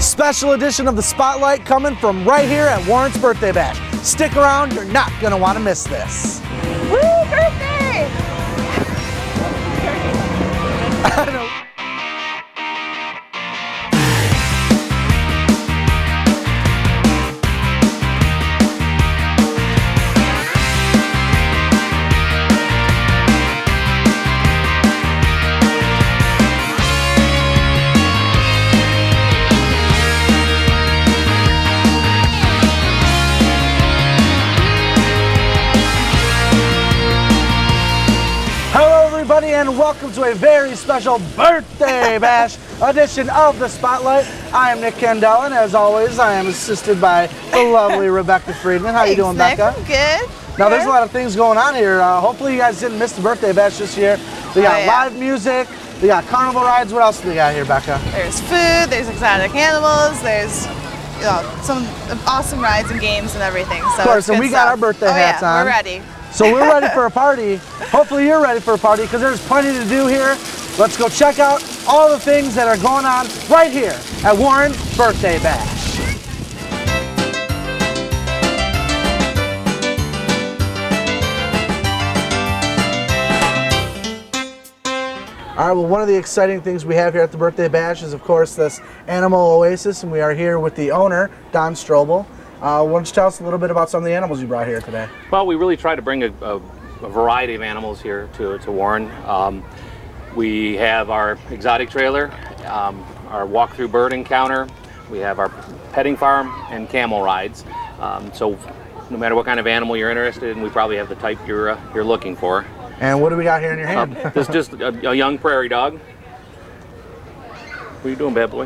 Special edition of the Spotlight coming from right here at Warren's Birthday Bash. Stick around, you're not going to want to miss this. Woo, birthday! I know. And welcome to a very special birthday bash edition of the Spotlight. I am Nick Kendall, and as always, I am assisted by the lovely Rebecca Friedman. How you doing, Nick. Becca? I'm good. Now, there's a lot of things going on here. Hopefully, you guys didn't miss the birthday bash this year. We got live music. We got carnival rides. What else do we got here, Becca? There's food. There's exotic animals. There's some awesome rides and games and everything. So of course, and we got our birthday hats on. We're ready. So we're ready for a party. Hopefully you're ready for a party because there's plenty to do here. Let's go check out all the things that are going on right here at Warren's Birthday Bash. All right, well, one of the exciting things we have here at the Birthday Bash is, of course, this Animal Oasis, and we are here with the owner, Don Strobel. Why don't you tell us a little bit about some of the animals you brought here today? Well, we really try to bring a variety of animals here to Warren. We have our exotic trailer, our walk-through bird encounter, we have our petting farm, and camel rides. So no matter what kind of animal you're interested in, we probably have the type you're looking for. And what do we got here in your hand? This is just a young prairie dog. What are you doing, bad boy?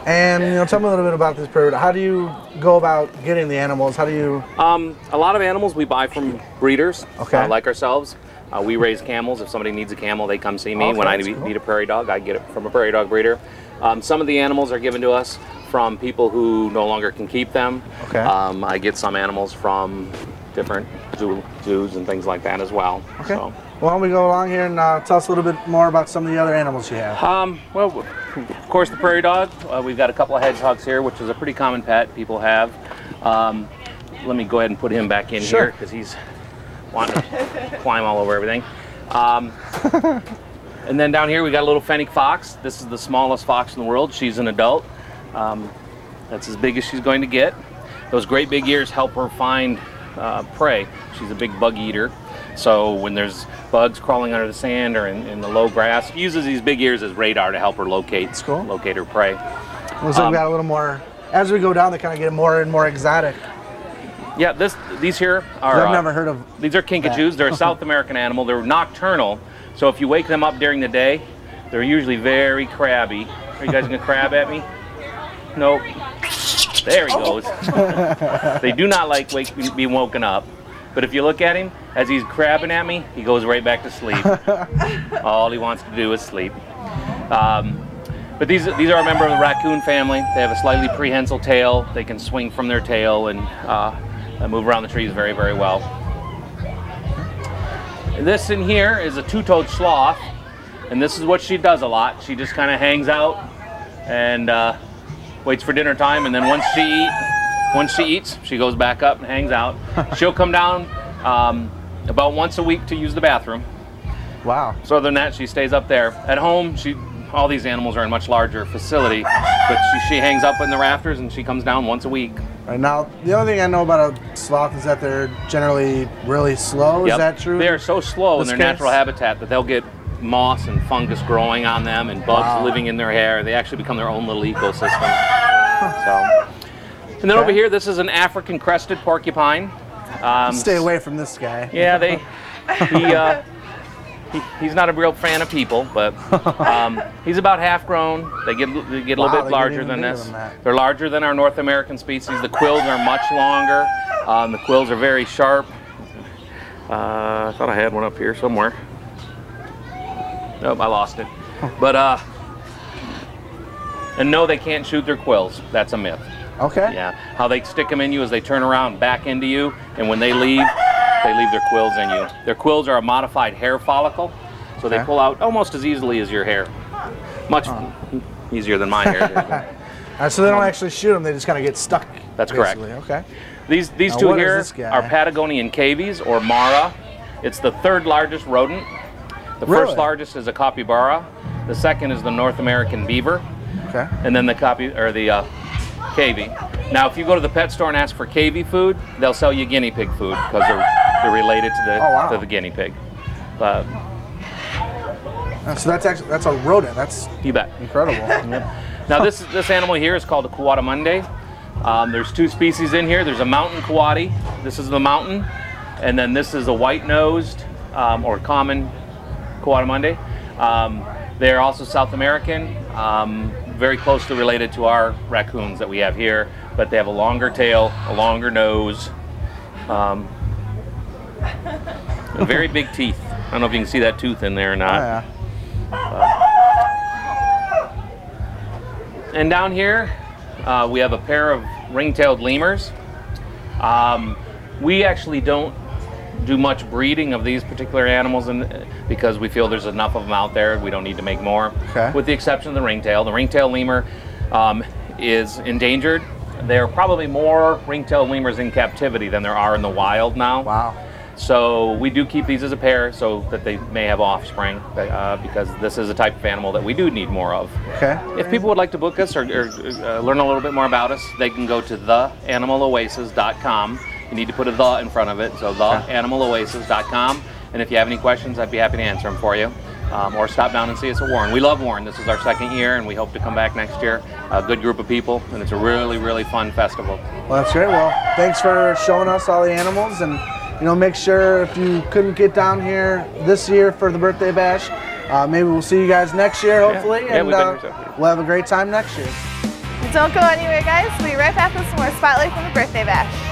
And tell me a little bit about this prairie dog. How do you go about getting the animals? How do you? A lot of animals we buy from breeders, okay, like ourselves. We raise camels. If somebody needs a camel, they come see me. Okay, when I need a prairie dog, I get it from a prairie dog breeder. Some of the animals are given to us from people who no longer can keep them. Okay. I get some animals from different zoos and things like that as well. Okay. So. Why don't we go along here and tell us a little bit more about some of the other animals you have? Well, of course, the prairie dog. We've got a couple of hedgehogs here, which is a pretty common pet people have. Let me go ahead and put him back in here because he's wanting to climb all over everything. And then down here we got a little fennec fox. This is the smallest fox in the world. She's an adult. That's as big as she's going to get. Those great big ears help her find prey. She's a big bug eater. So when there's bugs crawling under the sand or in the low grass, uses these big ears as radar to help her locate her prey. Looks like we got a little more, as we go down, they kind of get more and more exotic. Yeah, these here are... I've never heard of these are kinkajous. They're a South American animal. They're nocturnal. So if you wake them up during the day, they're usually very crabby. Are you guys going to crab at me? Nope. There he goes. They do not like being woken up. But if you look at him, as he's crabbing at me, he goes right back to sleep. All he wants to do is sleep. But these are a member of the raccoon family. They have a slightly prehensile tail. They can swing from their tail and move around the trees very, very well. And this in here is a two-toed sloth. And this is what she does a lot. She just kind of hangs out and waits for dinner time. And then once she eats, she goes back up and hangs out. She'll come down about once a week to use the bathroom. Wow. So other than that, she stays up there. At home, all these animals are in a much larger facility, but she hangs up in the rafters and she comes down once a week. Right now, the only thing I know about a sloth is that they're generally really slow. Yep. Is that true? They are so slow in their natural habitat that they'll get moss and fungus growing on them and bugs living in their hair. They actually become their own little ecosystem. So. And then over here, this is an African crested porcupine. Stay away from this guy. Yeah, he's not a real fan of people, but he's about half grown. They get a little bit larger than this. They're larger than our North American species. The quills are much longer. The quills are very sharp. I thought I had one up here somewhere. Nope, I lost it. But and no, they can't shoot their quills. That's a myth. Okay. Yeah. How they stick them in you is they turn around back into you, and when they leave their quills in you. Their quills are a modified hair follicle, so they pull out almost as easily as your hair. Much easier than my hair. So they don't actually shoot them; they just kind of get stuck. That's basically. correct. Okay. These Now, two what is here this guy? are Patagonian cavies, or Mara. It's the third largest rodent. The Really? first largest is a capybara. The second is the North American beaver. Okay. And then the cavy. Now, if you go to the pet store and ask for cavy food, they'll sell you guinea pig food because they're related to the Oh, wow. to the guinea pig. So that's a rodent. That's You bet. incredible. Yep. Now this animal here is called a coatimundi. There's two species in here. There's a mountain coati. This is the mountain, and then this is a white-nosed or common coatimundi. They're also South American, very closely related to our raccoons that we have here, but they have a longer tail, a longer nose, and very big teeth. I don't know if you can see that tooth in there or not. Oh, yeah. And down here, we have a pair of ring-tailed lemurs. We actually don't do much breeding of these particular animals because we feel there's enough of them out there. We don't need to make more. Okay. With the exception of the ringtail. The ringtail lemur is endangered. There are probably more ringtail lemurs in captivity than there are in the wild now. Wow. So we do keep these as a pair so that they may have offspring because this is a type of animal that we do need more of. Okay. If people would like to book us or learn a little bit more about us, they can go to theanimaloasis.com. You need to put a "the" in front of it, so theanimaloasis.com. And if you have any questions, I'd be happy to answer them for you. Or stop down and see us at Warren. We love Warren. This is our second year, and we hope to come back next year. A good group of people, and it's a really, really fun festival. Well, that's great. Well, thanks for showing us all the animals, and make sure if you couldn't get down here this year for the birthday bash, maybe we'll see you guys next year, hopefully, Yeah, and we've been here, so. we'll have a great time next year. Don't go anywhere, guys. We'll be right back with some more Spotlight from the birthday bash.